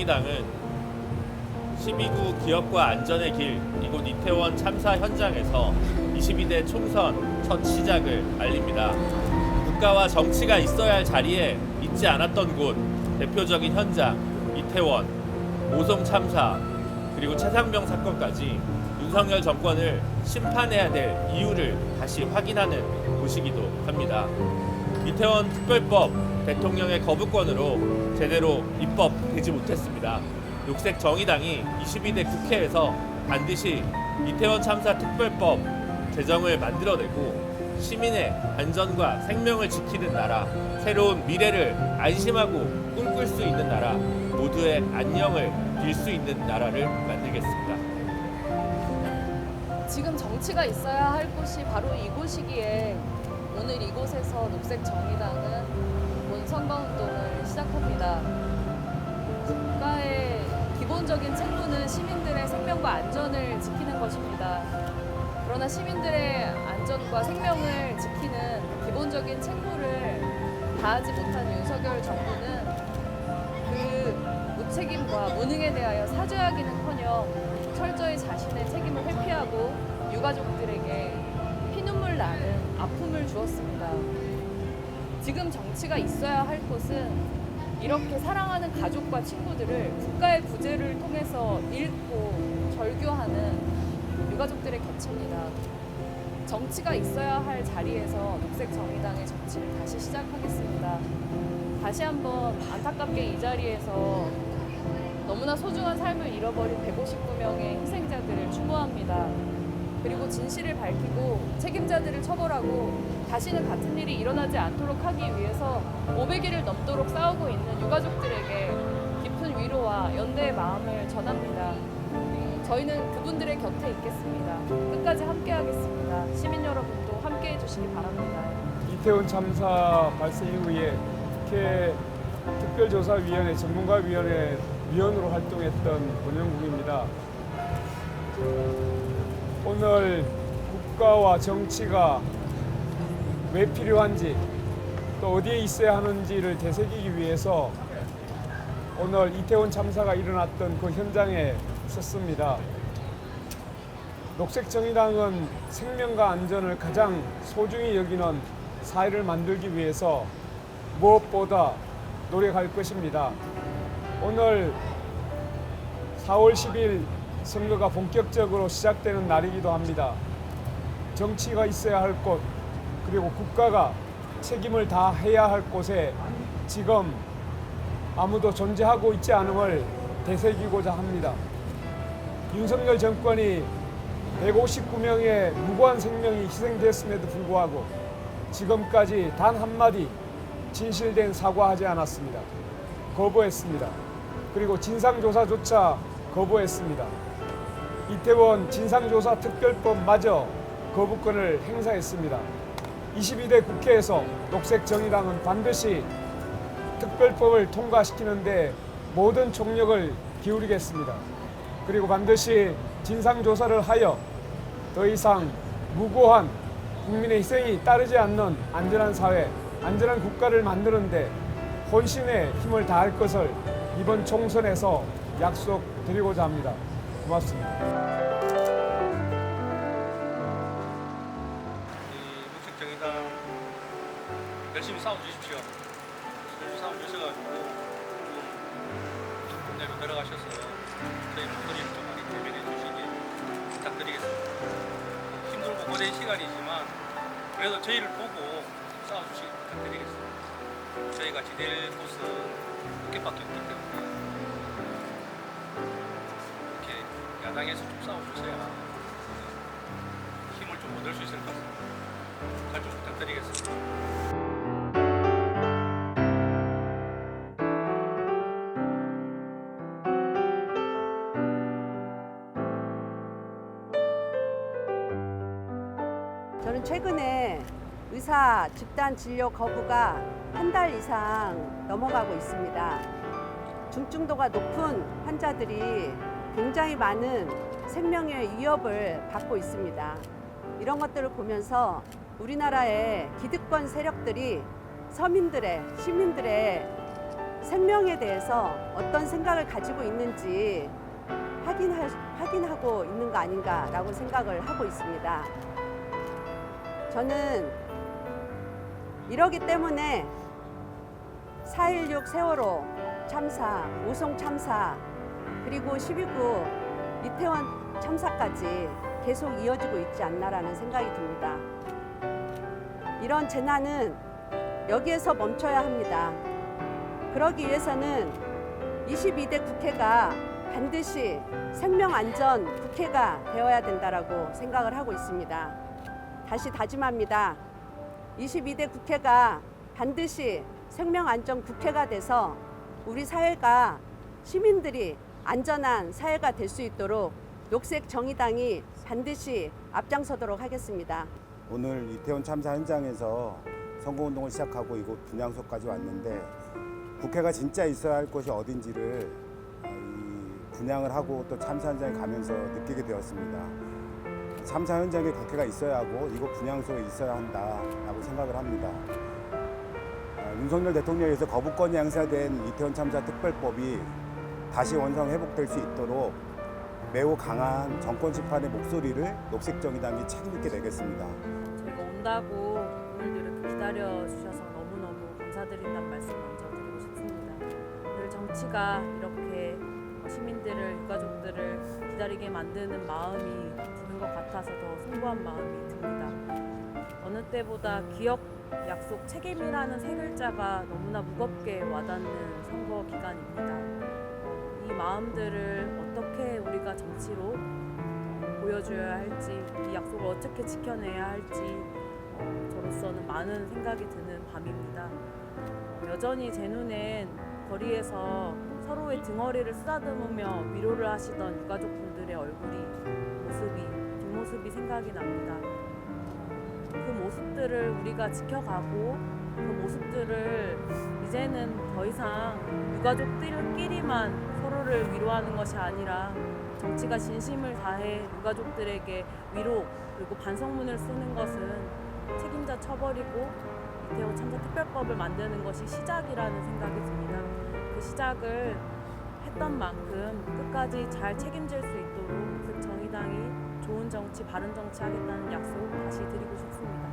녹색정의당은 12구 기업과 안전의 길 이곳 이태원 참사 현장에서 22대 총선 첫 시작을 알립니다. 국가와 정치가 있어야 할 자리에 있지 않았던 곳, 대표적인 현장 이태원, 오송 참사 그리고 최상병 사건까지 윤석열 정권을 심판해야 될 이유를 다시 확인하는 곳이기도 합니다. 이태원 특별법 대통령의 거부권으로 제대로 입법되지 못했습니다. 녹색정의당이 22대 국회에서 반드시 이태원 참사 특별법 제정을 만들어내고 시민의 안전과 생명을 지키는 나라, 새로운 미래를 안심하고 꿈꿀 수 있는 나라, 모두의 안녕을 빌 수 있는 나라를 만들겠습니다. 지금 정치가 있어야 할 곳이 바로 이곳이기에 오늘 이곳에서 녹색정의당은 본 선거운동을 시작합니다. 국가의 기본적인 책무는 시민들의 생명과 안전을 지키는 것입니다. 그러나 시민들의 안전과 생명을 지키는 기본적인 책무를 다하지 못한 윤석열 정부는 그 무책임과 무능에 대하여 사죄하기는커녕 철저히 자신의 책임을 회피하고 유가족들에게 피눈물 나는 아픔을 주었습니다. 지금 정치가 있어야 할 곳은 이렇게 사랑하는 가족과 친구들을 국가의 구제를 통해서 잃고 절규하는 유가족들의 곁입니다. 정치가 있어야 할 자리에서 녹색정의당의 정치를 다시 시작하겠습니다. 다시 한번 안타깝게 이 자리에서 너무나 소중한 삶을 잃어버린 159명의 희생자들을 추모합니다. 그리고 진실을 밝히고 책임자들을 처벌하고 다시는 같은 일이 일어나지 않도록 하기 위해서 500일을 넘도록 싸우고 있는 유가족들에게 깊은 위로와 연대의 마음을 전합니다. 저희는 그분들의 곁에 있겠습니다. 끝까지 함께하겠습니다. 시민 여러분도 함께해 주시기 바랍니다. 이태원 참사 발생 이후에 국회 특별조사위원회 전문가위원회 위원으로 활동했던 권영국입니다. 오늘 국가와 정치가 왜 필요한지 또 어디에 있어야 하는지를 되새기기 위해서 오늘 이태원 참사가 일어났던 그 현장에 섰습니다. 녹색정의당은 생명과 안전을 가장 소중히 여기는 사회를 만들기 위해서 무엇보다 노력할 것입니다. 오늘 4월 10일 선거가 본격적으로 시작되는 날이기도 합니다. 정치가 있어야 할 곳, 그리고 국가가 책임을 다해야 할 곳에 지금 아무도 존재하고 있지 않음을 되새기고자 합니다. 윤석열 정권이 159명의 무고한 생명이 희생됐음에도 불구하고 지금까지 단 한마디 진실된 사과하지 않았습니다. 거부했습니다. 그리고 진상조사조차 거부했습니다. 이태원 진상조사 특별법마저 거부권을 행사했습니다. 22대 국회에서 녹색정의당은 반드시 특별법을 통과시키는데 모든 총력을 기울이겠습니다. 그리고 반드시 진상조사를 하여 더 이상 무고한 국민의 희생이 따르지 않는 안전한 사회, 안전한 국가를 만드는데 혼신의 힘을 다할 것을 이번 총선에서 약속드리고자 합니다. 고맙습니다. 녹색정의당 열심히 싸워주십시오. 열심히 싸워주셔가지고 내로 들어가셔서 저희 목소리를 좀 많이 대변해 주시기 부탁드리겠습니다. 힘들고 고된 시간이지만 그래도 저희를 보고 싸워주시기 부탁드리겠습니다. 저희가 지낼 곳은 국회밖에 없기 때문에 이렇게 야당에서 좀 싸워주셔야 힘을 좀 얻을 수 있을 것 같습니다. 잘 좀 부탁드리겠습니다. 저는 최근에 의사 집단 진료 거부가 한 달 이상 넘어가고 있습니다. 중증도가 높은 환자들이 굉장히 많은 생명의 위협을 받고 있습니다. 이런 것들을 보면서 우리나라의 기득권 세력들이 서민들의, 시민들의 생명에 대해서 어떤 생각을 가지고 있는지 확인하고 있는 거 아닌가라고 생각을 하고 있습니다. 저는 이러기 때문에 4.16 세월호 참사, 오송 참사, 그리고 12.9 이태원 참사까지 계속 이어지고 있지 않나라는 생각이 듭니다. 이런 재난은 여기에서 멈춰야 합니다. 그러기 위해서는 22대 국회가 반드시 생명안전 국회가 되어야 된다라고 생각을 하고 있습니다. 다시 다짐합니다. 22대 국회가 반드시 생명안전 국회가 돼서 우리 사회가 시민들이 안전한 사회가 될 수 있도록 녹색정의당이 반드시 앞장서도록 하겠습니다. 오늘 이태원 참사 현장에서 선거운동을 시작하고 이곳 분향소까지 왔는데 국회가 진짜 있어야 할 곳이 어딘지를 분향을 하고 또 참사 현장에 가면서 느끼게 되었습니다. 참사 현장에 국회가 있어야 하고 이곳 분향소에 있어야 한다라고 생각을 합니다. 윤석열 대통령에서 거부권이 행사된 이태원 참사 특별법이 다시 원상 회복될 수 있도록 매우 강한 정권 심판의 목소리를 녹색정의당이 책임있게 내겠습니다. 저희가 온다고 오늘도 이렇게 기다려 주셔서 너무너무 감사드린다는 말씀 먼저 드리고 싶습니다. 늘 정치가 이렇게 시민들을, 유가족들을 기다리게 만드는 마음이 드는 것 같아서 더 숭고한 마음이 듭니다. 어느 때보다 기억, 약속, 책임이라는 세 글자가 너무나 무겁게 와닿는 선거 기간입니다. 이 마음들을 어떻게 우리가 정치로 보여줘야 할지, 이 약속을 어떻게 지켜내야 할지 저로서는 많은 생각이 드는 밤입니다. 여전히 제 눈엔 거리에서 서로의 등허리를 쓰다듬으며 위로를 하시던 유가족분들의 뒷모습이 생각이 납니다. 그 모습들을 우리가 지켜가고 그 모습들을 이제는 더 이상 유가족들끼리만 서로를 위로하는 것이 아니라 정치가 진심을 다해 유가족들에게 위로 그리고 반성문을 쓰는 것은 책임자 처벌이고 이태원 참사 특별법을 만드는 것이 시작이라는 생각이 듭니다. 그 시작을 했던 만큼 끝까지 잘 책임질 수 있도록 녹색정의당이 좋은 정치, 바른 정치 하겠다는 약속 다시 드리고 싶습니다.